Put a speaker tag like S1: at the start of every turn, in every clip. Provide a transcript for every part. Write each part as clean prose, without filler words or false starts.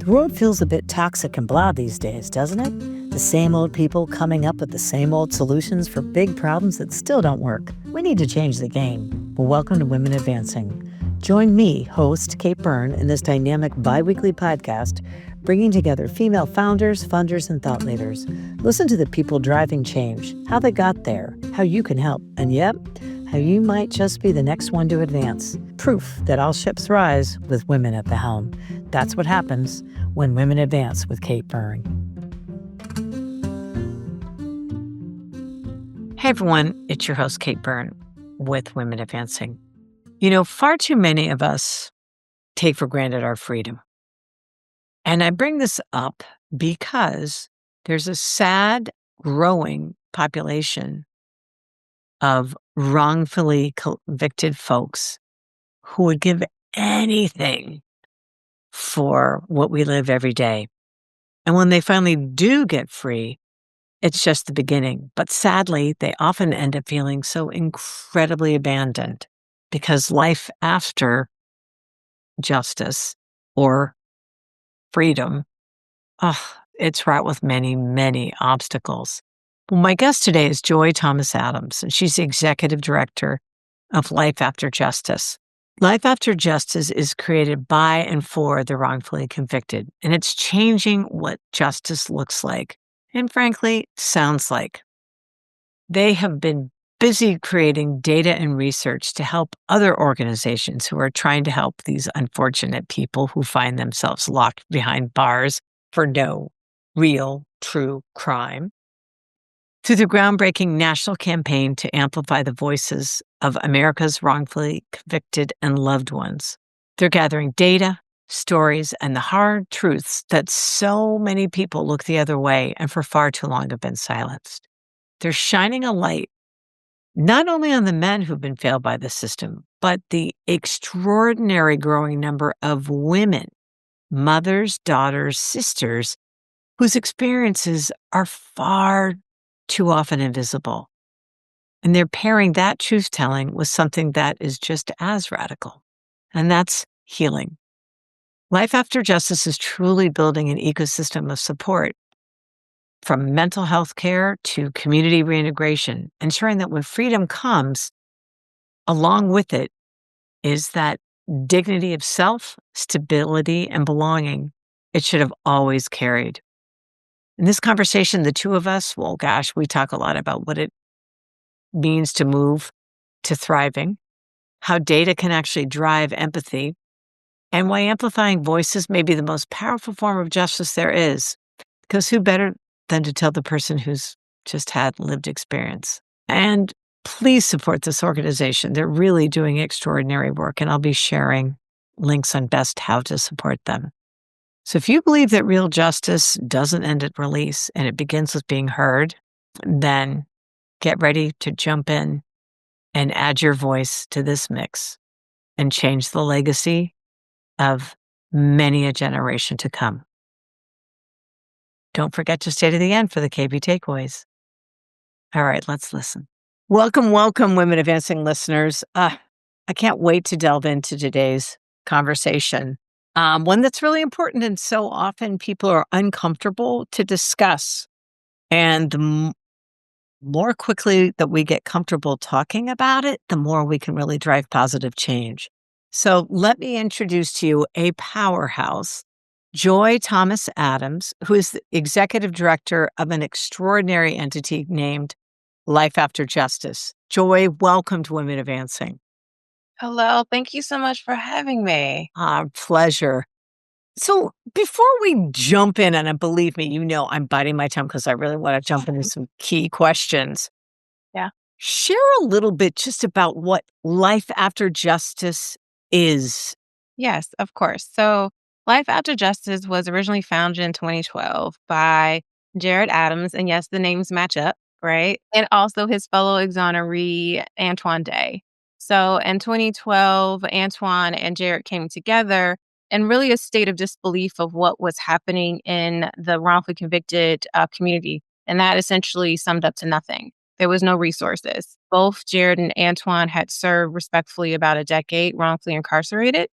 S1: The world feels a bit toxic and blah these days, doesn't it? The same old people coming up with the same old solutions for big problems that still don't work. We need to change the game. Well, welcome to Women Advancing. Join me, host Kate Byrne, in this dynamic bi-weekly podcast, bringing together female founders, funders, and thought leaders. Listen to the people driving change, how they got there, how you can help, and yep, how you might just be the next one to advance. Proof that all ships rise with women at the helm. That's what happens when Women Advance with Kate Byrne. Hey everyone, it's your host Kate Byrne with Women Advancing. You know, far too many of us take for granted our freedom. And I bring this up because there's a sad, growing population of wrongfully convicted folks who would give anything for what we live every day. And when they finally do get free, it's just the beginning. But sadly, they often end up feeling so incredibly abandoned because life after justice or freedom, it's fraught with many, many obstacles. Well, my guest today is Joy Thomas Adams, and she's the executive director of Life After Justice. Life After Justice is created by and for the wrongfully convicted, and it's changing what justice looks like and, frankly, sounds like. They have been busy creating data and research to help other organizations who are trying to help these unfortunate people who find themselves locked behind bars for no real, true crime. Through the groundbreaking national campaign to amplify the voices of America's wrongfully convicted and loved ones, they're gathering data, stories, and the hard truths that so many people look the other way and for far too long have been silenced. They're shining a light not only on the men who've been failed by the system, but the extraordinary growing number of women, mothers, daughters, sisters, whose experiences are far too often invisible. And they're pairing that truth-telling with something that is just as radical, and that's healing. Life After Justice is truly building an ecosystem of support from mental health care to community reintegration, ensuring that when freedom comes, along with it is that dignity of self, stability, and belonging it should have always carried. In this conversation, the two of us, we talk a lot about what it means to move to thriving, how data can actually drive empathy, and why amplifying voices may be the most powerful form of justice there is. Because who better than to tell the person who's just had lived experience? And please support this organization. They're really doing extraordinary work, and I'll be sharing links on best how to support them. So if you believe that real justice doesn't end at release and it begins with being heard, then get ready to jump in and add your voice to this mix and change the legacy of many a generation to come. Don't forget to stay to the end for the KB takeaways. All right, let's listen. Welcome, Women Advancing listeners. I can't wait to delve into today's conversation. One that's really important, and so often people are uncomfortable to discuss. And the more quickly that we get comfortable talking about it, the more we can really drive positive change. So let me introduce to you a powerhouse, Joy Thomas Adams, who is the executive director of an extraordinary entity named Life After Justice. Joy, welcome to Women Advancing.
S2: Hello, thank you so much for having me.
S1: Pleasure. So before we jump in, and believe me, you know I'm biting my tongue because I really want to jump into some key questions.
S2: Yeah.
S1: Share a little bit just about what Life After Justice is.
S2: Yes, of course. So Life After Justice was originally founded in 2012 by Jared Adams, and yes, the names match up, right? And also his fellow exoneree, Antoine Day. So in 2012, Antoine and Jared came together in really a state of disbelief of what was happening in the wrongfully convicted community. And that essentially summed up to nothing. There was no resources. Both Jared and Antoine had served respectfully about a decade wrongfully incarcerated.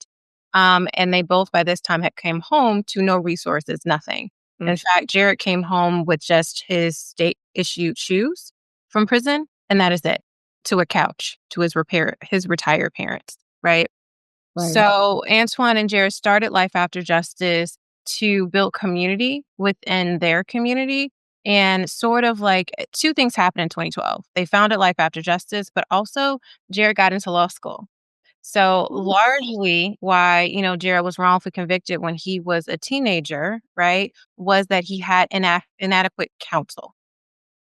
S2: And they both by this time had came home to no resources, nothing.
S1: Mm.
S2: In fact, Jared came home with just his state issued shoes from prison, and that is it, to a couch, to his retired parents, right?
S1: Right.
S2: So Antoine and Jared started Life After Justice to build community within their community. And sort of like two things happened in 2012. They founded Life After Justice, but also Jared got into law school. So
S1: Ooh.
S2: largely why, Jared was wrongfully convicted when he was a teenager, right, was that he had inadequate counsel.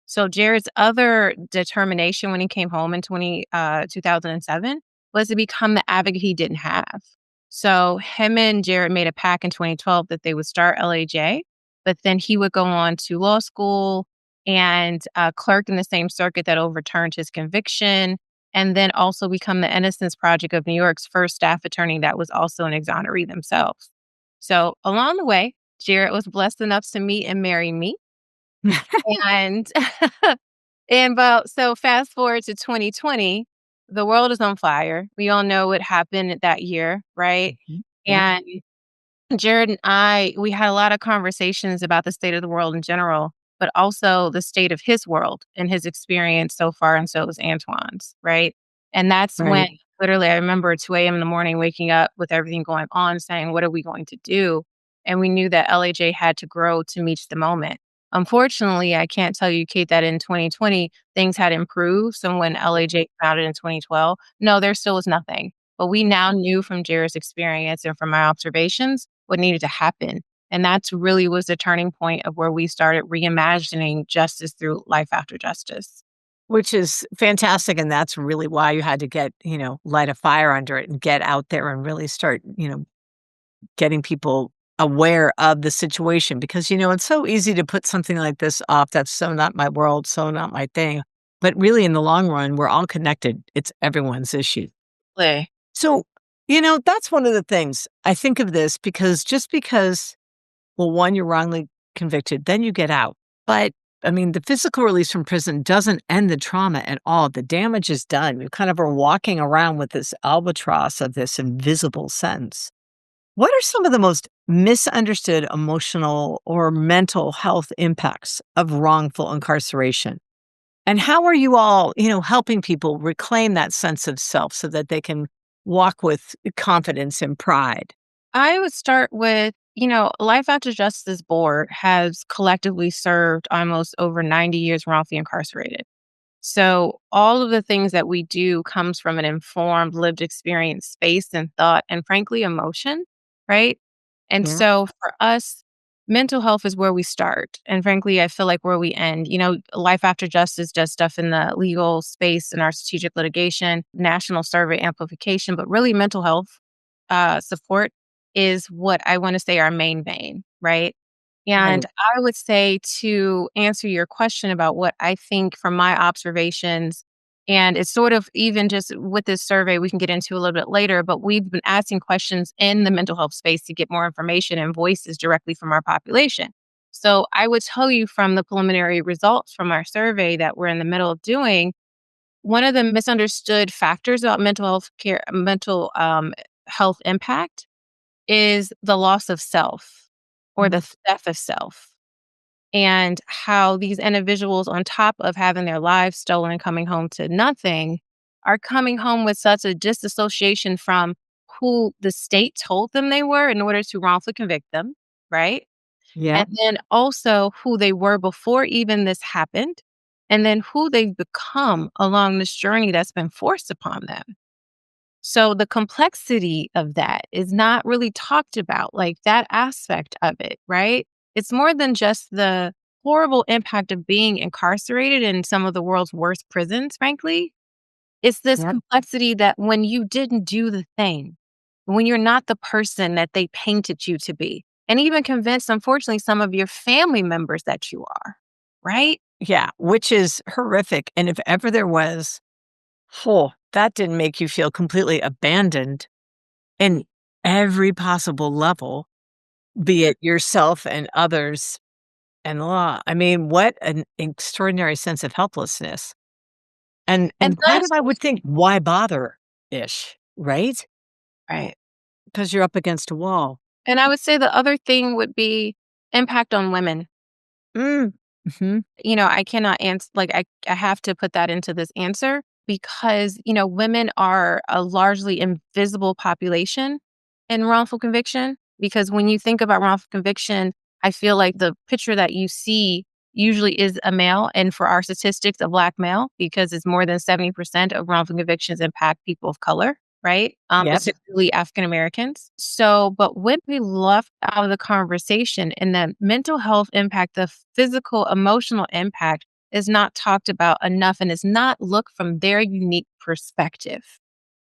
S2: So Jared's other determination when he came home in 2007 was to become the advocate he didn't have. So him and Jared made a pact in 2012 that they would start LAJ, but then he would go on to law school and clerk in the same circuit that overturned his conviction, and then also become the Innocence Project of New York's first staff attorney that was also an exoneree themselves. So along the way, Jared was blessed enough to meet and marry me. And so fast forward to 2020, the world is on fire. We all know what happened that year, right?
S1: Mhm. Yep.
S2: And Jared and I, we had a lot of conversations about the state of the world in general, but also the state of his world and his experience so far. And so was Antoine's, right? And that's when
S1: Right.
S2: literally I remember 2 a.m. in the morning waking up with everything going on, saying, what are we going to do? And we knew that LAJ had to grow to meet the moment. Unfortunately, I can't tell you, Kate, that in 2020, things had improved. So when LAJ founded in 2012, no, there still was nothing. But we now knew from Jared's experience and from my observations what needed to happen. And that's really was the turning point of where we started reimagining justice through Life After Justice.
S1: Which is fantastic, and that's really why you had to get, light a fire under it and get out there and really start, getting people aware of the situation because, it's so easy to put something like this off. That's so not my world, so not my thing. But really, in the long run, we're all connected. It's everyone's issue.
S2: Play.
S1: So, that's one of the things I think of this because just because, well, one, you're wrongly convicted, then you get out. But I mean, the physical release from prison doesn't end the trauma at all. The damage is done. You kind of are walking around with this albatross of this invisible sentence. What are some of the most misunderstood emotional or mental health impacts of wrongful incarceration? And how are you all, helping people reclaim that sense of self so that they can walk with confidence and pride?
S2: I would start with, Life After Justice Board has collectively served almost over 90 years wrongfully incarcerated. So all of the things that we do comes from an informed lived experience space and thought and frankly emotion, right? And
S1: Yeah.
S2: so for us, mental health is where we start. And frankly, I feel like where we end. Life After Justice does stuff in the legal space and our strategic litigation, national survey amplification, but really mental health support is what I want to say our main vein, right? And
S1: Right.
S2: I would say to answer your question about what I think from my observations, and it's sort of even just with this survey, we can get into a little bit later, but we've been asking questions in the mental health space to get more information and voices directly from our population. So I would tell you from the preliminary results from our survey that we're in the middle of doing, one of the misunderstood factors about mental health impact is the loss of self or the
S1: Mm.
S2: theft of self, and how these individuals, on top of having their lives stolen and coming home to nothing, are coming home with such a disassociation from who the state told them they were in order to wrongfully convict them, right?
S1: Yeah.
S2: And then also who they were before even this happened, and then who they've become along this journey that's been forced upon them. So the complexity of that is not really talked about, like that aspect of it, right? It's more than just the horrible impact of being incarcerated in some of the world's worst prisons, frankly. It's this
S1: Yeah.
S2: complexity that when you didn't do the thing, when you're not the person that they painted you to be, and even convinced, unfortunately, some of your family members that you are, right?
S1: Yeah. Which is horrific. And if ever there was, that didn't make you feel completely abandoned in every possible level, be it yourself and others and law. I mean, what an extraordinary sense of helplessness. And
S2: And
S1: kind of,
S2: that's
S1: I would think, why bother ish, right?
S2: right.
S1: 'Cause you're up against a wall.
S2: And I would say the other thing would be impact on women.
S1: Mm. Mhm.
S2: I cannot answer, like, I have to put that into this answer because, women are a largely invisible population in wrongful conviction. Because when you think about wrongful conviction, I feel like the picture that you see usually is a male. And for our statistics, a Black male, because it's more than 70% of wrongful convictions impact people of color, right?
S1: Yep.
S2: Specifically African Americans. So, but when we left out of the conversation and the mental health impact, the physical, emotional impact is not talked about enough and is not looked from their unique perspective.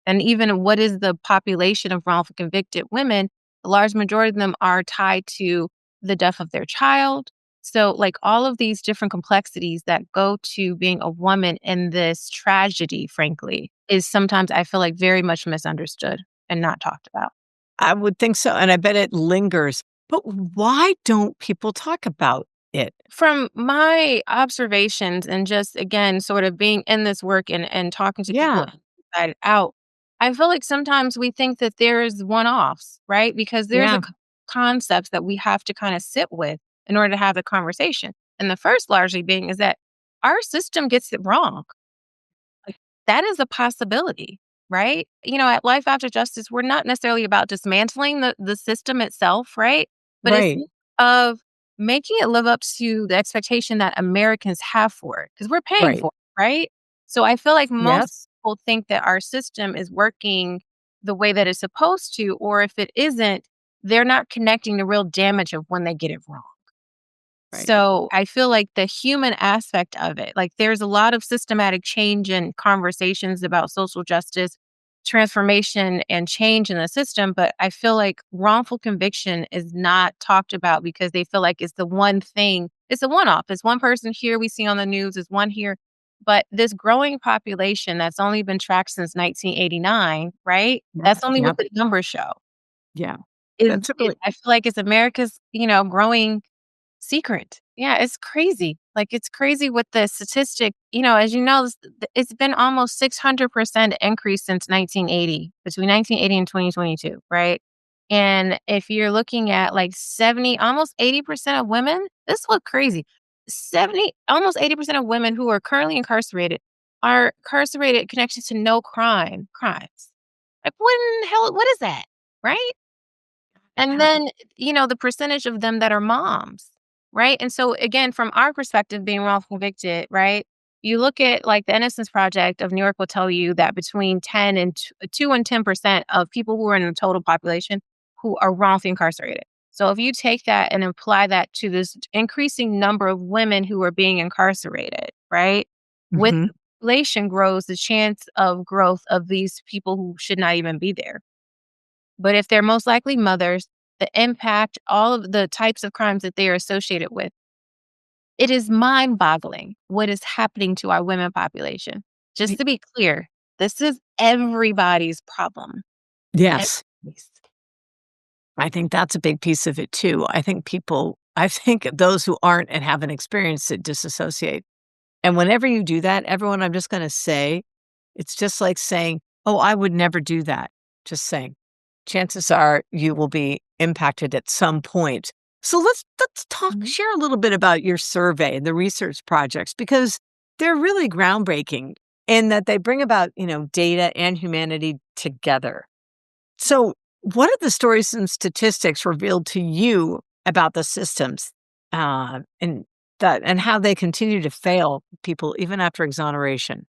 S2: And even what is the population of wrongful convicted women, a large majority of them are tied to the death of their child. So, like all of these different complexities that go to being a woman in this tragedy, frankly, is sometimes I feel like very much misunderstood and not talked about.
S1: I would think so, and I bet it lingers. But why don't people talk about it?
S2: From my observations and just again, sort of being in this work and talking to people
S1: Yeah.
S2: inside out, I feel like sometimes we think that there's one offs, right? Because there's
S1: Yeah.
S2: concepts that we have to kind of sit with in order to have the conversation. And the first largely being is that our system gets it wrong. Like, that is a possibility, right? At Life After Justice, we're not necessarily about dismantling the system itself, right? But it's
S1: Right.
S2: of making it live up to the expectation that Americans have for it because we're paying
S1: Right.
S2: for it, right? So I feel like most
S1: Yes.
S2: people think that our system is working the way that it's supposed to, or if it isn't, they're not connecting the real damage of when they get it wrong.
S1: Right.
S2: So I feel like the human aspect of it, like there's a lot of systematic change and conversations about social justice, transformation and change in the system. But I feel like wrongful conviction is not talked about because they feel like it's the one thing, it's a one off. It's one person here we see on the news, it's one here. But this growing population that's only been tracked since 1989, right?
S1: Yeah.
S2: That's only what
S1: Yep.
S2: the numbers show.
S1: Yeah.
S2: Is
S1: That's a
S2: it,
S1: really
S2: I feel like it's America's, growing secret. Yeah, it's crazy. Like, it's crazy with the statistic, as you know, it's been almost 600% increase since 1980, between 1980 and 2022, right? And if you're looking at like 70, almost 80% of women, this look crazy. 70, almost 80% of women who are currently incarcerated are incarcerated connected to no crimes. Like, what in the hell, what is that? Right? And
S1: yeah.
S2: then, the percentage of them that are moms, right? And so again, from our perspective, being wrongful convicted, right? You look at like the Innocence Project of New York will tell you that between 10 and 2 and 10% of people who are in the total population who are wrongfully incarcerated. So if you take that and apply that to this increasing number of women who are being incarcerated, right? With
S1: Mhm.
S2: the population grows the chance of growth of these people who should not even be there. But if they're most likely mothers, the impact, all of the types of crimes that they are associated with, it is mind boggling what is happening to our women population. Just
S1: Y
S2: to be clear, this is everybody's problem.
S1: Yes.
S2: Everybody's.
S1: I think that's a big piece of it too. I think those who aren't and haven't experienced it disassociate. And whenever you do that, everyone, I'm just gonna say, it's just like saying, "Oh, I would never do that." Just saying. Chances are you will be impacted at some point. So let's talk
S2: Mhm.
S1: share a little bit about your survey and the research projects because they're really groundbreaking in that they bring about, data and humanity together. So, what are the stories and statistics revealed to you about the systems, and and how they continue to fail people even after exoneration?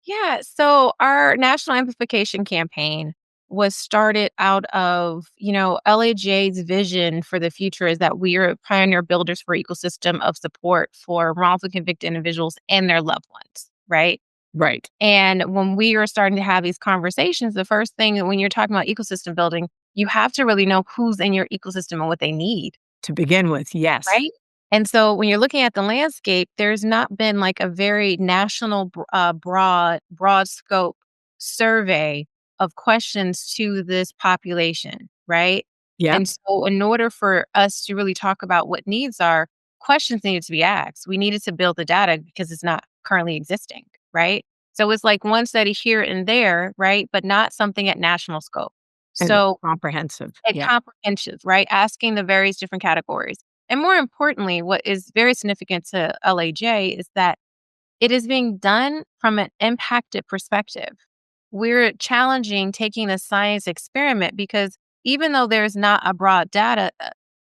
S2: Yeah. So our national amplification campaign was started out of, LAJ's vision for the future is that we are pioneer builders for ecosystem of support for wrongfully convicted individuals and their loved ones, right?
S1: Right.
S2: And when we are starting to have these conversations, the first thing when you're talking about ecosystem building, you have to really know who's in your ecosystem and what they need.
S1: To begin with, yes.
S2: Right? And so when you're looking at the landscape, there's not been like a very national, broad scope survey of questions to this population, right?
S1: Yep.
S2: And so in order for us to really talk about what needs are, questions needed to be asked. We needed to build the data because it's not currently existing, right? So it's like one study here and there, right? But not something at national scope.
S1: And
S2: So
S1: comprehensive.
S2: and
S1: Yeah.
S2: comprehensive, right? Asking the various different categories. And more importantly, what is very significant to LAJ is that it is being done from an impacted perspective. We're challenging taking a science experiment because even though there's not a broad data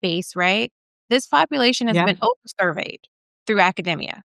S2: base, right? This population has
S1: Yeah.
S2: been over surveyed through academia.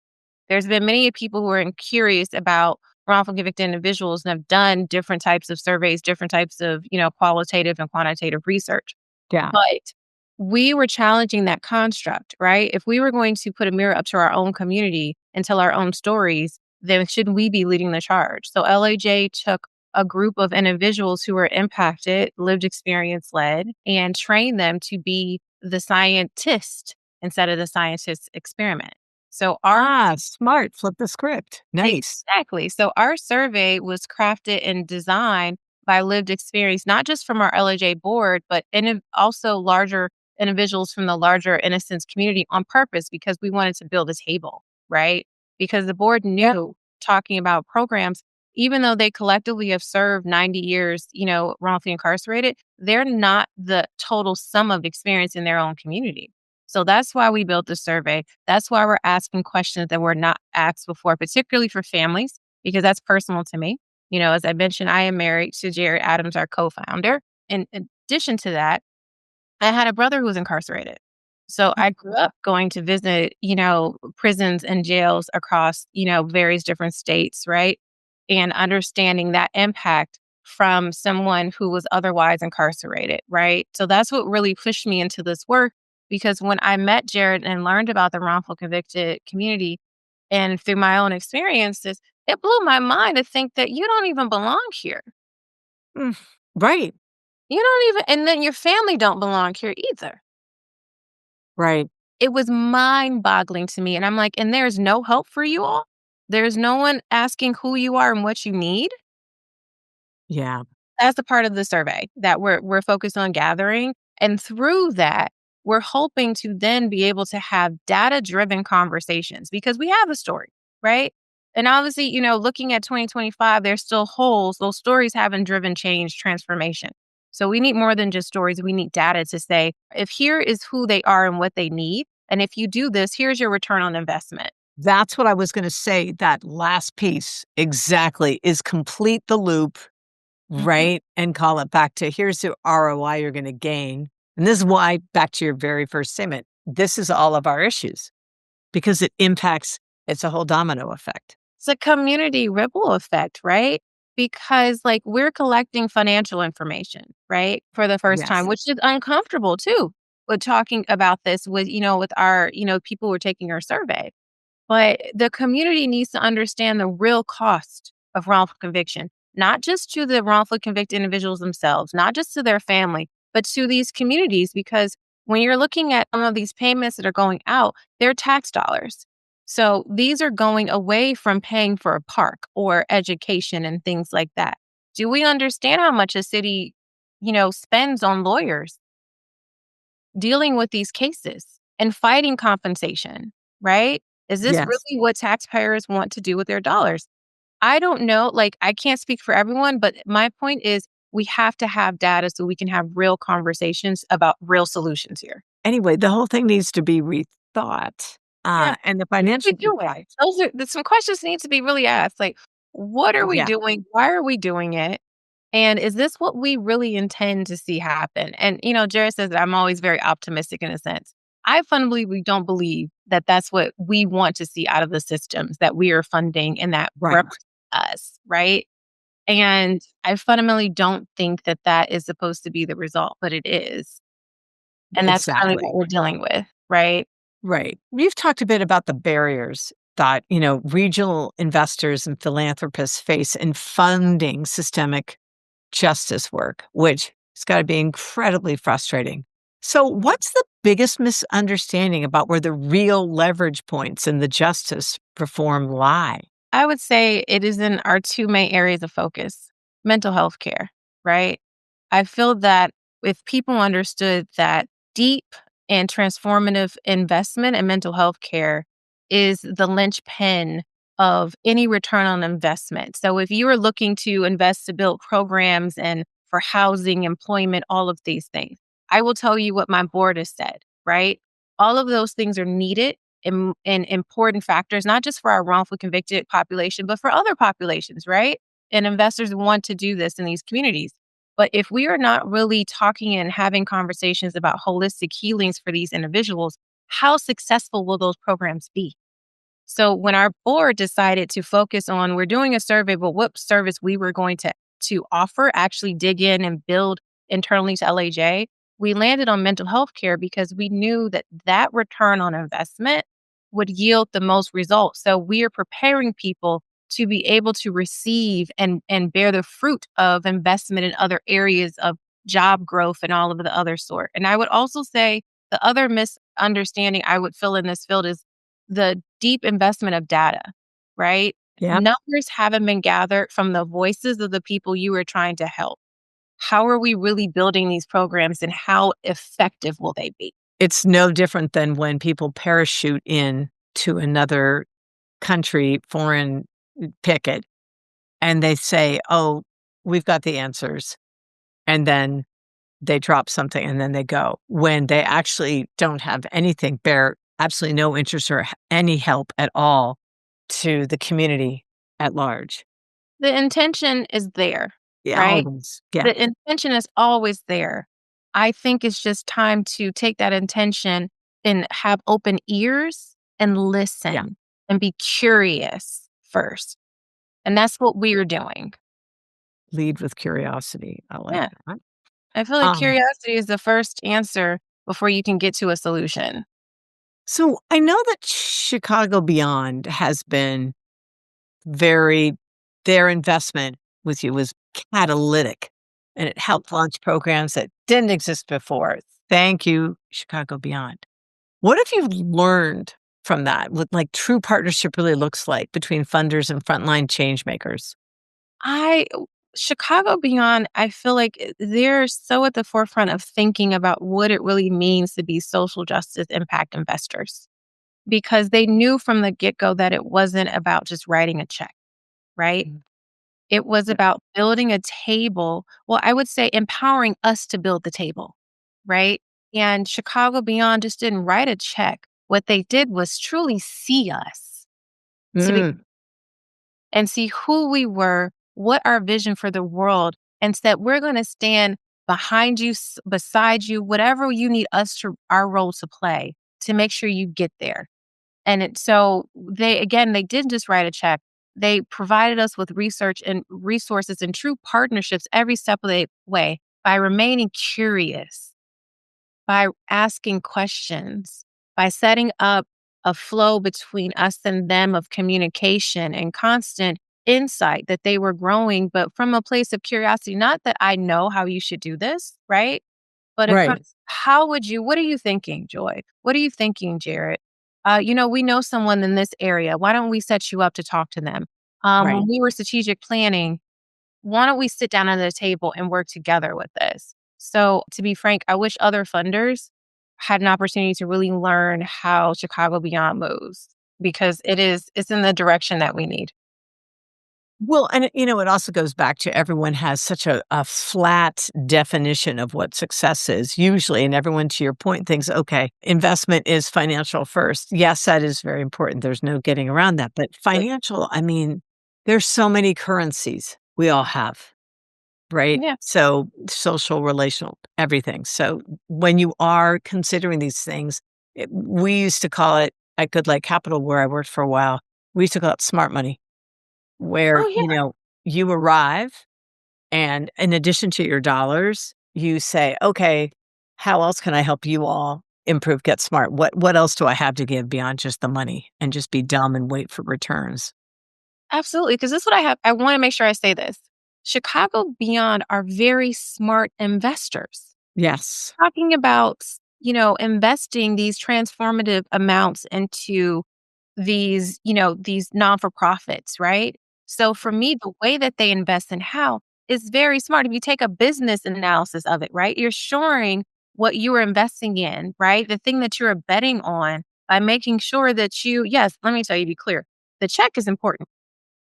S2: There's been many people who are curious about wrongful convicted individuals and have done different types of surveys, different types of, qualitative and quantitative research.
S1: Yeah.
S2: But we were challenging that construct, right? If we were going to put a mirror up to our own community and tell our own stories, then shouldn't we be leading the charge? So LAJ took a group of individuals who were impacted, lived experience led, and trained them to be the scientist instead of the scientist experiment. So our
S1: Ah, smart. Flip the script. Nice.
S2: Exactly. So our survey was crafted and designed by lived experience, not just from our LAJ board, but also larger individuals from the larger innocence community on purpose because we wanted to build a table, right? Because the board
S1: Yeah.
S2: knew talking about programs, even though they collectively have served 90 years, wrongfully incarcerated, they're not the total sum of experience in their own community. So that's why we built the survey. That's why we're asking questions that were not asked before, particularly for families, because that's personal to me. As I mentioned, I am married to Jared Adams, our co founder. In addition to that, I had a brother who was incarcerated. So I grew up going to visit, prisons and jails across, various different states, right? And understanding that impact from someone who was otherwise incarcerated, right? So that's what really pushed me into this work because when I met Jared and learned about the wrongful convicted community and through my own experiences, it blew my mind to think that you don't even belong here.
S1: Mm, right.
S2: You don't even, and then your family don't belong here either.
S1: Right.
S2: It was mind-boggling to me, and I'm like, "And there's no help for you all? There's no one asking who you are and what you need?"
S1: Yeah.
S2: That's a part of the survey that we're focused on gathering, and through that, we're hoping to then be able to have data-driven conversations because we have a story, right? And obviously, looking at 2025, there's still holes. Those stories haven't driven change, transformation. So we need more than just stories. We need data to say, if here is who they are and what they need, and if you do this, here's your return on investment.
S1: That's what I was going to say. That last piece exactly is complete the loop,
S2: Mhm.
S1: right? And call it back to here's the ROI you're going to gain. And this is why, back to your very first statement, this is all of our issues because it impacts, it's a whole domino effect.
S2: It's a community ripple effect, right? Because like we're collecting financial information, right? For the first time,
S1: Yes.
S2: which is uncomfortable too. With talking about this with, with our, people who are taking our survey. But the community needs to understand the real cost of wrongful conviction, not just to the wrongfully convicted individuals themselves, not just to their family, but to these communities. Because when you're looking at some of these payments that are going out, they're tax dollars. So these are going away from paying for a park or education and things like that. Do we understand how much a city, spends on lawyers dealing with these cases and fighting compensation, right? Is this
S1: Yes.
S2: really what taxpayers want to do with their dollars? I don't know. Like, I can't speak for everyone, but my point is we have to have data so we can have real conversations about real solutions here.
S1: Anyway, the whole thing needs to be rethought.
S2: Yeah.
S1: And the
S2: What are we
S1: financial
S2: doing?
S1: impact.
S2: Some questions need to be really asked. Like, what are we
S1: Yeah.
S2: doing? Why are we doing it? And is this what we really intend to see happen? And, Jared says that I'm always very optimistic in a sense. I fundamentally don't believe that that's what we want to see out of the systems that we are funding and that
S1: Right.
S2: represent us, right? And I fundamentally don't think that that is supposed to be the result, but it is. And that's kind of what
S1: Exactly.
S2: we're dealing with, right?
S1: Right. You've talked a bit about the barriers that, regional investors and philanthropists face in funding systemic justice work, which has got to be incredibly frustrating. So, what's the biggest misunderstanding about where the real leverage points in the justice reform lie?
S2: I would say it is in our two main areas of focus mental health care, right? I feel that if people understood that deep and transformative investment in mental health care is the linchpin of any return on investment. So if you are looking to invest to build programs and for housing, employment, all of these things. I will tell you what my board has said, right? All of those things are needed and important factors, not just for our wrongfully convicted population, but for other populations, right? And investors want to do this in these communities. But if we are not really talking and having conversations about holistic healings for these individuals, how successful will those programs be? So when our board decided to focus on, we're doing a survey, but what service we were going to offer, actually dig in and build internally to LAJ, we landed on mental health care because we knew that that return on investment would yield the most results. So we are preparing people to be able to receive and bear the fruit of investment in other areas of job growth and all of the other sort. And I would also say the other misunderstanding I would fill in this field is the deep investment of data, right?
S1: Yep.
S2: Numbers haven't been gathered from the voices of the people you are trying to help. How are we really building these programs and how effective will they be?
S1: It's no different than when people parachute in to another country, foreign picket, and they say, "Oh, we've got the answers." And then they drop something and then they go, when they actually don't have anything, bear absolutely no interest or any help at all to the community at large.
S2: The intention is there,
S1: Yeah,
S2: right?
S1: always. Yeah,
S2: The intention is always there. I think it's just time to take that intention and have open ears and
S1: yeah.
S2: listen and be curious first. And that's what we are doing.
S1: Lead with curiosity. I like
S2: Yeah.
S1: that.
S2: I feel like
S1: Um,
S2: curiosity is the first answer before you can get to a solution.
S1: so I know that Chicago Beyond has been very their investment with you was catalytic, and it helped launch programs that didn't exist before. Thank you, Chicago Beyond. What have you learned from that? What, like, true partnership really looks like between funders and frontline change makers?
S2: I Chicago Beyond, I feel like they're so at the forefront of thinking about what it really means to be social justice impact investors because they knew from the get-go that it wasn't about just writing a check, right?
S1: Mm.
S2: It was
S1: Yeah.
S2: about building a table. Well, I would say empowering us to build the table, right? And Chicago Beyond just didn't write a check. What they did was truly see us to be
S1: Mm,
S2: and see who we were, what our vision for the world, and said, we're going to stand behind you, beside you, whatever you need us to, our role to play to make sure you get there. And so they didn't just write a check. They provided us with research and resources and true partnerships every step of the way by remaining curious, by asking questions, by setting up a flow between us and them of communication and constant insight that they were growing, but from a place of curiosity, not that I know how you should do this, right? But
S1: right,
S2: how would you, what are you thinking, Joy? What are you thinking, Jared? We know someone in this area. Why don't we set you up to talk to them? When
S1: right.
S2: we were strategic planning, why don't we sit down at the table and work together with this? So, to be frank, I wish other funders had an opportunity to really learn how Chicago Beyond moves because it's in the direction that we need.
S1: Well, and it also goes back to everyone has such a flat definition of what success is usually. And everyone, to your point, thinks, okay, investment is financial first. Yes, that is very important. There's no getting around that. But financial, I mean, there's so many currencies we all have, right?
S2: Yeah.
S1: So social, relational, everything. So when you are considering these things, we used to call it at Good Light Capital, where I worked for a while, we used to call it smart money where,
S2: Oh, yeah.
S1: you arrive and in addition to your dollars, you say, "Okay, how else can I help you all improve, get smart? What else do I have to give beyond just the money and just be dumb and wait for returns?"
S2: Absolutely. Because this is what I have. I want to make sure I say this. Chicago Beyond are very smart investors.
S1: Yes.
S2: Talking about, investing these transformative amounts into these non for profits, right? So for me, the way that they invest and how is very smart. If you take a business analysis of it, right, you're showing what you are investing in, right? The thing that you're betting on by making sure that yes, let me tell you, be clear. The check is important.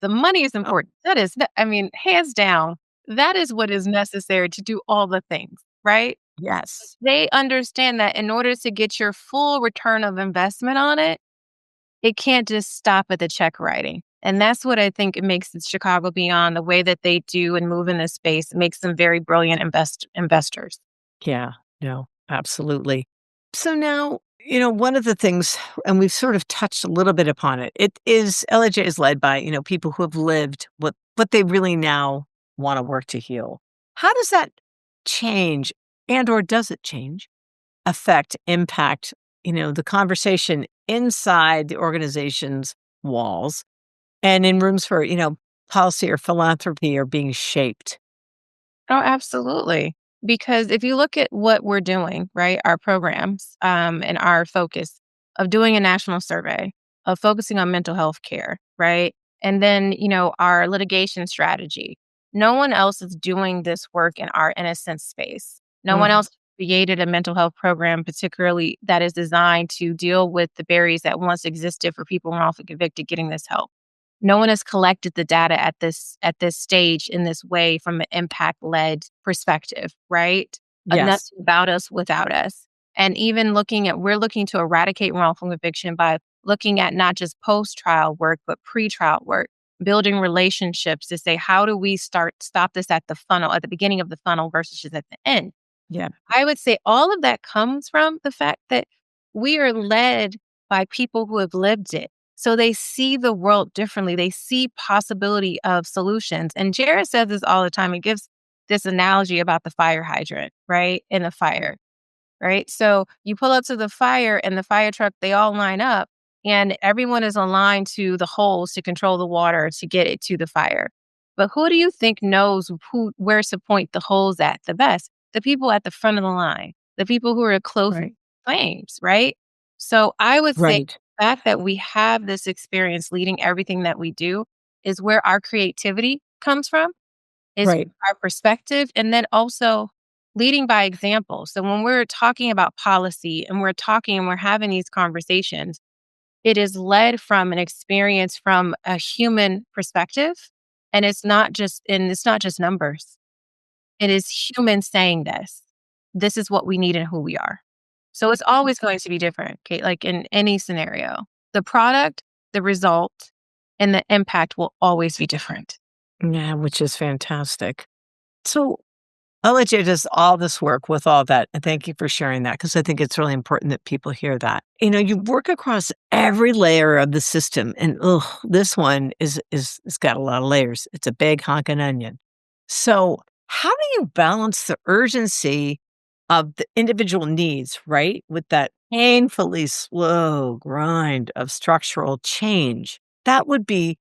S2: The money is
S1: Oh,
S2: important. That is, I mean, hands down. That is what is necessary to do all the things, right?
S1: Yes.
S2: They understand that in order to get your full return of investment on it, it can't just stop at the check writing. And that's what I think it makes Chicago Beyond the way that they do and move in this space. It makes them very brilliant investors.
S1: Yeah. No, absolutely. So now, one of the things, and we've sort of touched a little bit upon it, it is LAJ is led by, people who have lived what they really now want to work to heal. How does that change and or does it change, affect, impact, the conversation inside the organization's walls and in rooms for, policy or philanthropy are being shaped?
S2: Oh, absolutely. Because if you look at what we're doing, right, our programs and our focus of doing a national survey, of focusing on mental health care, right? And then, our litigation strategy. No one else is doing this work in our innocent space. No one
S1: Mhm.
S2: else created a mental health program, particularly that is designed to deal with the barriers that once existed for people wrongfully convicted getting this help. No one has collected the data at this stage in this way from an impact led perspective, right?
S1: Yes.
S2: Nothing about us without us. And even we're looking to eradicate wrongful conviction by looking at not just post trial work, but pre trial work, building relationships to say, how do we stop this at the funnel, at the beginning of the funnel versus just at the end?
S1: Yeah.
S2: I would say all of that comes from the fact that we are led by people who have lived it. So they see the world differently. They see possibility of solutions. And Jared says this all the time. He gives this analogy about the fire hydrant, right? In the fire, right? So you pull up to the fire and the fire truck, they all line up and everyone is aligned to the holes to control the water to get it to the fire. But who do you think knows where to point the holes at the best? The people at the front of the line, the people who are close
S1: Right.
S2: flames, right? So I would say
S1: Right.
S2: the fact that we have this experience leading everything that we do is where our creativity comes from, is
S1: Right.
S2: our perspective, and then also leading by example. So when we're talking about policy and we're talking and we're having these conversations, it is led from an experience from a human perspective. And it's not just numbers. It is humans saying this. This is what we need and who we are. So it's always going to be different, okay? Like in any scenario, the product, the result, and the impact will always be different.
S1: Yeah, which is fantastic. So I'll let you does all this work with all that. And thank you for sharing that because I think it's really important that people hear that. You work across every layer of the system. And this one is it's got a lot of layers. It's a big honking onion. So how do you balance the urgency of the individual needs, right? With that painfully slow grind of structural change? That would be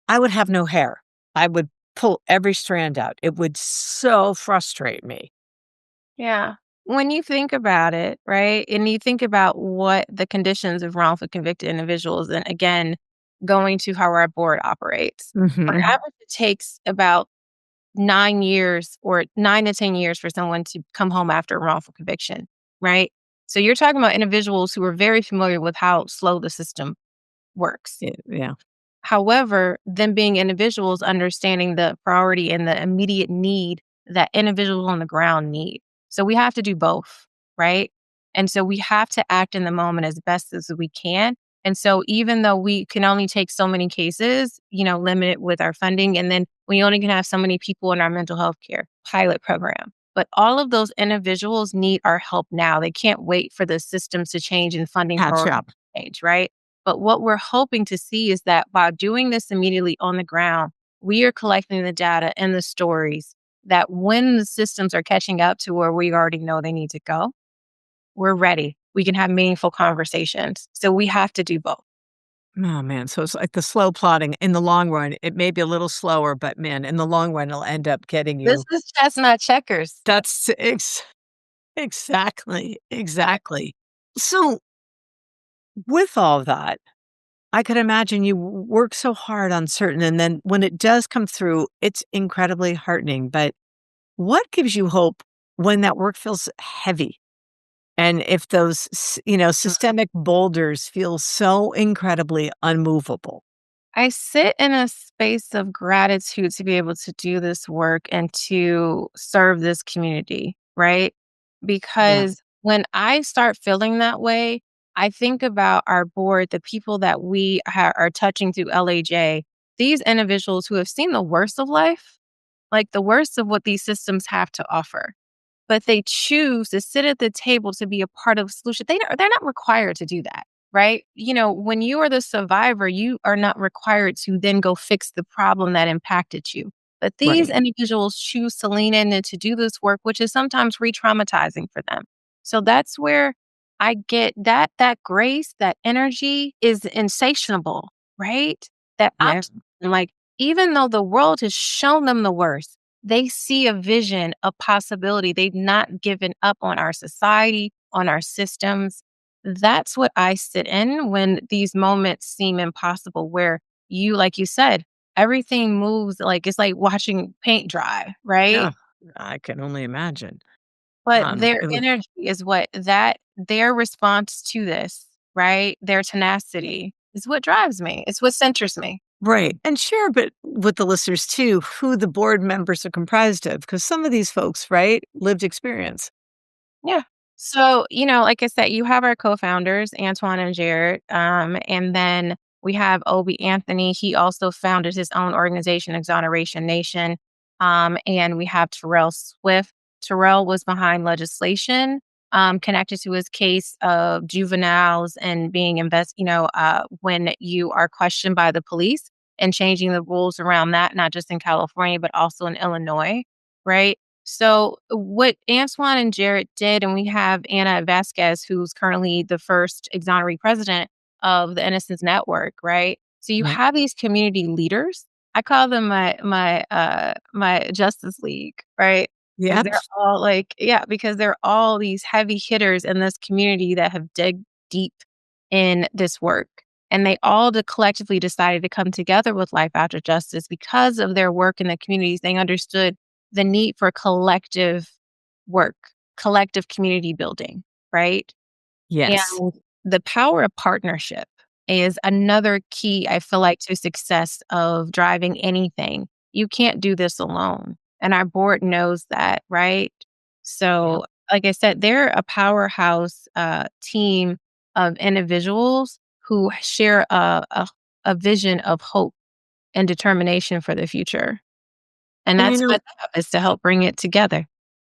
S1: I would have no hair. I would pull every strand out. It would so frustrate me.
S2: Yeah. When you think about it, right, and you think about what the conditions of wrongfully convicted individuals, and again, going to how our board operates, on
S1: Mhm.
S2: average, it takes about 9 years or 9 to 10 years for someone to come home after a wrongful conviction, right? So you're talking about individuals who are very familiar with how slow the system works.
S1: Yeah.
S2: However, them being individuals understanding the priority and the immediate need that individuals on the ground need. So we have to do both, right? And so we have to act in the moment as best as we can. And so even though we can only take so many cases, limited with our funding, and then we only can have so many people in our mental health care pilot program. But all of those individuals need our help now. They can't wait for the systems to change and funding
S1: Catch
S2: priorities
S1: up.
S2: to change, right? But what we're hoping to see is that by doing this immediately on the ground, we are collecting the data and the stories that when the systems are catching up to where we already know they need to go, we're ready. We can have meaningful conversations. So we have to do both.
S1: Oh, man. So it's like the slow plotting. In the long run, it may be a little slower, but man, in the long run, it'll end up getting
S2: This
S1: you.
S2: is chestnut checkers.
S1: That's exactly, exactly. So with all that, I could imagine you work so hard on certain, and then when it does come through, it's incredibly heartening. But what gives you hope when that work feels heavy? And if those, systemic boulders feel so incredibly unmovable.
S2: I sit in a space of gratitude to be able to do this work and to serve this community, right?
S1: Yeah.
S2: Because when I start feeling that way, I think about our board, the people that we are touching through LAJ, these individuals who have seen the worst of life, like the worst of what these systems have to offer, but they choose to sit at the table to be a part of a solution. They're not required to do that, right? When you are the survivor, you are not required to then go fix the problem that impacted you. But these
S1: Right.
S2: individuals choose to lean in and to do this work, which is sometimes re-traumatizing for them. So that's where I get that grace, that energy is insatiable, right? That
S1: Yeah.
S2: optimism, like even though the world has shown them the worst, they see a vision, a possibility. They've not given up on our society, on our systems. That's what I sit in when these moments seem impossible, where like you said, everything moves like it's like watching paint dry, right?
S1: Yeah. I can only imagine.
S2: But their
S1: It was
S2: energy is their response to this, right? Their tenacity is what drives me. It's what centers me.
S1: right. And share a bit with the listeners too who the board members are comprised of, because some of these folks, right, lived experience.
S2: Yeah. So, like I said, you have our co-founders, Antoine and Jared. And then we have Obi Anthony. He also founded his own organization, Exoneration Nation. And we have Terrell Swift. Terrell was behind legislation connected to his case of juveniles and being when you are questioned by the police and changing the rules around that, not just in California, but also in Illinois. Right. So what Antoine and Jarrett did, and we have Anna Vasquez, who's currently the first exoneree president of the Innocence Network, right? So you
S1: Yeah.
S2: have these community leaders. I call them my Justice League, right? Because
S1: Yep.
S2: they're all because they're all these heavy hitters in this community that have dig deep in this work. And they all collectively decided to come together with Life After Justice because of their work in the communities. They understood the need for collective work, collective community building, right?
S1: Yes.
S2: And the power of partnership is another key, I feel like, to success of driving anything. You can't do this alone. And our board knows that, right?
S1: Yep.
S2: So, like I said, they're a powerhouse team of individuals who share a vision of hope and determination for the future. And
S1: And
S2: that's my job, is to help bring it together.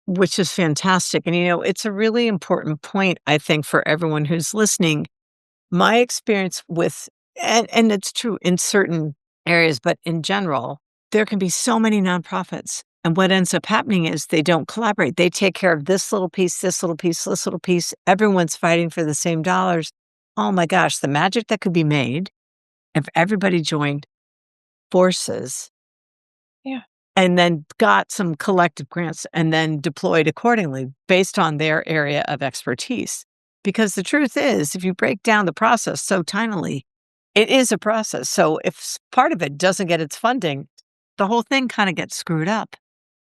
S1: which is fantastic. And it's a really important point, I think, for everyone who's listening. My experience with and it's true in certain areas, but in general, there can be so many nonprofits. And what ends up happening is they don't collaborate. They take care of this little piece, this little piece, this little piece. Everyone's fighting for the same dollars. Oh my gosh, the magic that could be made if everybody joined forces
S2: Yeah.
S1: and then got some collective grants and then deployed accordingly based on their area of expertise. Because the truth is, if you break down the process so tinily, it is a process. So if part of it doesn't get its funding, the whole thing kind of gets screwed up.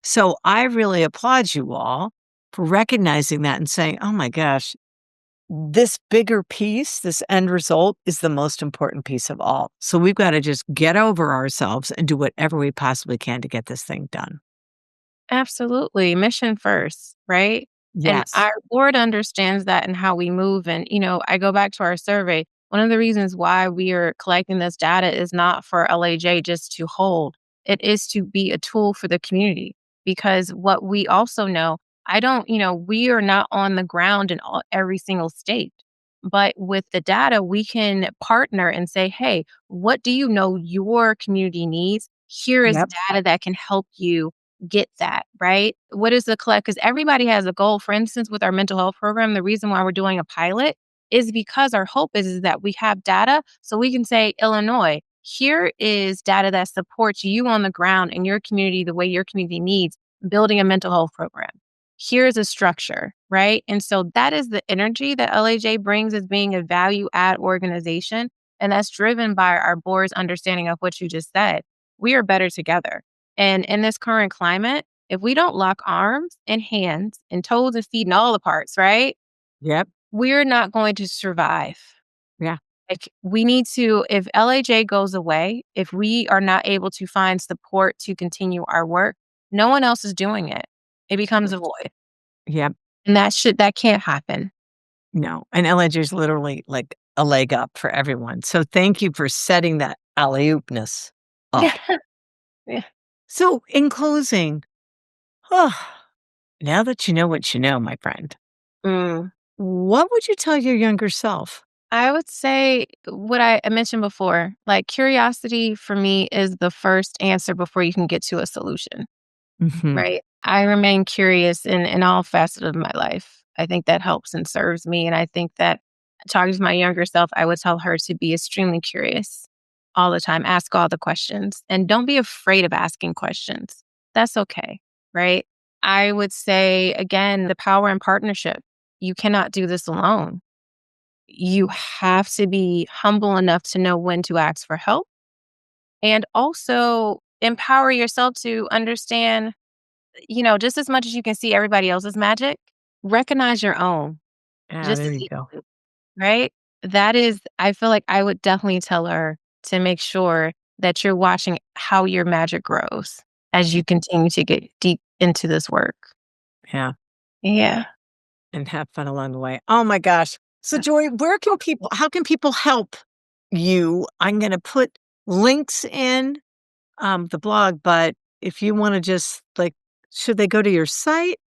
S1: So I really applaud you all for recognizing that and saying, oh my gosh, this bigger piece, this end result is the most important piece of all. So we've got to just get over ourselves and do whatever we possibly can to get this thing done.
S2: Absolutely. Mission first, right? And
S1: Yes.
S2: our board understands that and how we move. And, I go back to our survey. One of the reasons why we are collecting this data is not for LAJ just to hold, it is to be a tool for the community. Because what we also know, we are not on the ground in every single state. But with the data, we can partner and say, hey, what do you know your community needs? Here is
S1: Yep.
S2: data that can help you get that, right? What is the collect? Because everybody has a goal. For instance, with our mental health program, the reason why we're doing a pilot is because our hope is that we have data so we can say, Illinois, here is data that supports you on the ground in your community the way your community needs, building a mental health program. Here's a structure, right? And so that is the energy that LAJ brings as being a value add organization. And that's driven by our board's understanding of what you just said. We are better together. And in this current climate, if we don't lock arms and hands and toes and feet and all the parts, right?
S1: Yep.
S2: We're not going to survive.
S1: Yeah.
S2: Like, we need to if LAJ goes away, if we are not able to find support to continue our work, no one else is doing it. It becomes a void,
S1: Yep.
S2: and that can't happen.
S1: No. And LNG is literally like a leg up for everyone. So thank you for setting that alley-oopness
S2: Yeah,
S1: up.
S2: yeah.
S1: So in closing, oh, now that you know what you know, my friend,
S2: Mm.
S1: what would you tell your younger self?
S2: I would say what I mentioned before, like, curiosity for me is the first answer before you can get to a solution.
S1: Mhm.
S2: Right. I remain curious in all facets of my life. I think that helps and serves me, and I think that talking to my younger self, I would tell her to be extremely curious all the time, ask all the questions, and don't be afraid of asking questions. That's okay, right? I would say, again, the power in partnership. You cannot do this alone. You have to be humble enough to know when to ask for help and also empower yourself to understand just as much as you can see everybody else's magic, recognize your own
S1: Yeah,
S2: just
S1: there
S2: as
S1: you go.
S2: equally, right? That is I feel like I would definitely tell her to make sure that you're watching how your magic grows as you continue to get deep into this work.
S1: Yeah.
S2: Yeah.
S1: And have fun along the way. Oh my gosh. So Joy, how can people help you? I'm gonna put links in the blog, but if you want to just like should they go to your site?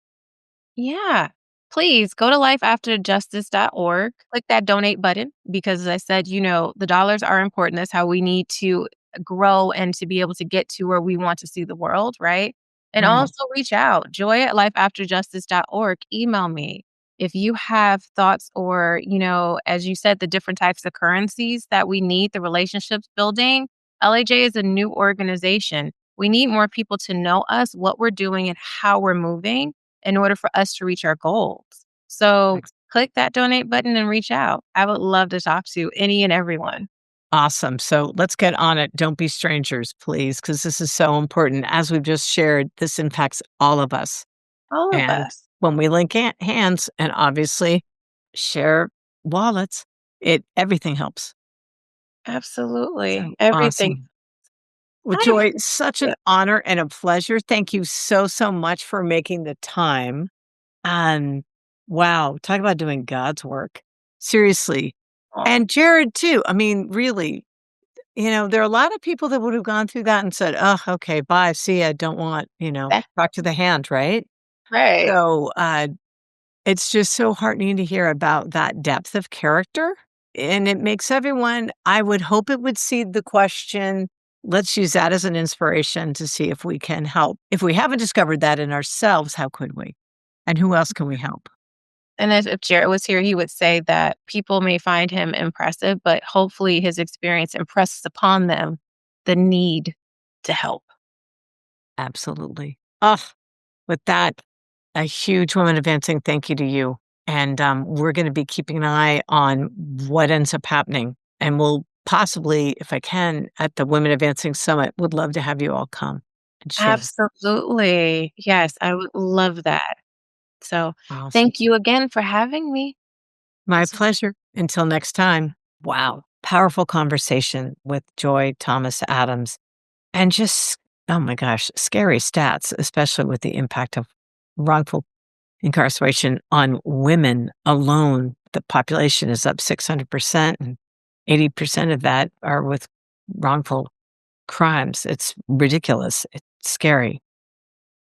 S2: Yeah. Please go to lifeafterjustice.org, click that donate button because as I said, the dollars are important. That's how we need to grow and to be able to get to where we want to see the world, right? And
S1: Mm,
S2: also reach out, joy@lifeafterjustice.org. Email me. If you have thoughts or, as you said, the different types of currencies that we need, the relationships building, LAJ is a new organization. We need more people to know us, what we're doing, and how we're moving in order for us to reach our goals. So
S1: ex-
S2: click that donate button and reach out. I would love to talk to any and everyone.
S1: awesome. So let's get on it. Don't be strangers, please, because this is so important. As we've just shared, this impacts all of us.
S2: All of
S1: And
S2: us.
S1: when we link hands and obviously share wallets, it everything helps.
S2: Absolutely.
S1: So
S2: Everything.
S1: awesome. Well,
S2: I
S1: Joy, such an
S2: yeah.
S1: honor and a pleasure. Thank you so, so much for making the time. And wow, talk about doing God's work. Seriously.
S2: Aw,
S1: And Jared, too. I mean, really, there are a lot of people that would have gone through that and said, oh, okay, bye. See ya. Don't want,
S2: that
S1: talk to the hand, right?
S2: right.
S1: So it's just so heartening to hear about that depth of character. And it makes everyone, I would hope it would seed the question. Let's use that as an inspiration to see if we can help. If we haven't discovered that in ourselves, how could we? And who else can we help?
S2: And if Jared was here, he would say that people may find him impressive, but hopefully his experience impresses upon them the need to help.
S1: Absolutely. Oh, with that, a huge women advancing thank you to you. And we're going to be keeping an eye on what ends up happening. And we'll possibly, if I can, at the Women Advancing Summit, would love to have you all come and share.
S2: Absolutely. Yes, I would love that. So
S1: Awesome.
S2: thank you again for having me.
S1: My
S2: This was
S1: pleasure. Until next time. Wow. Powerful conversation with Joy Thomas Adams. And just, oh my gosh, scary stats, especially with the impact of wrongful incarceration on women alone. The population is up 600%, and 80% of that are with wrongful crimes. It's ridiculous. It's scary.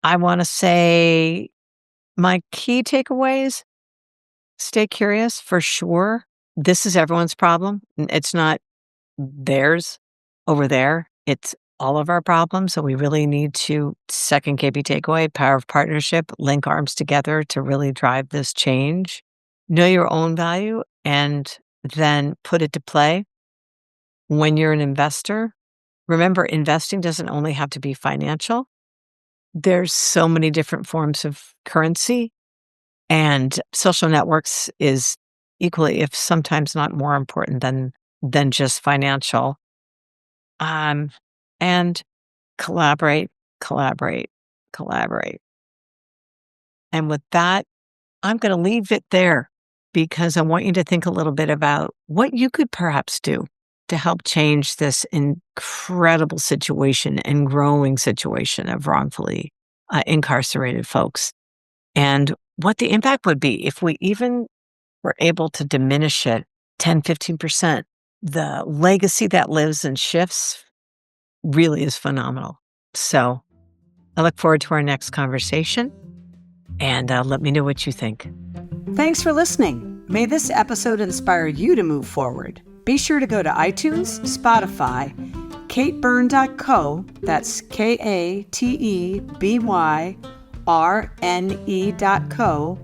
S1: I want to say my key takeaways: stay curious for sure. This is everyone's problem. It's not theirs over there. It's all of our problems. So we really need to, second KB takeaway, power of partnership, link arms together to really drive this change. Know your own value and then put it to play. When you're an investor, remember investing doesn't only have to be financial. There's so many different forms of currency, and social networks is equally, if sometimes not more important than just financial. Um, and collaborate, collaborate, collaborate. And with that, I'm going to leave it there because I want you to think a little bit about what you could perhaps do to help change this incredible situation and growing situation of wrongfully incarcerated folks, and what the impact would be if we even were able to diminish it 10, 15%. The legacy that lives and shifts really is phenomenal. So I look forward to our next conversation, and let me know what you think.
S3: Thanks for listening. May this episode inspire you to move forward. Be sure to go to iTunes, Spotify, katebyrne.co, that's KATEBYRNE.co,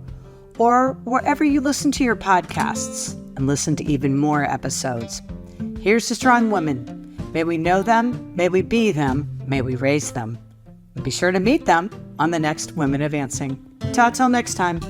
S3: or wherever you listen to your podcasts, and listen to even more episodes. Here's to strong women. May we know them, may we be them, may we raise them. And be sure to meet them on the next Women Advancing. Ta till next time.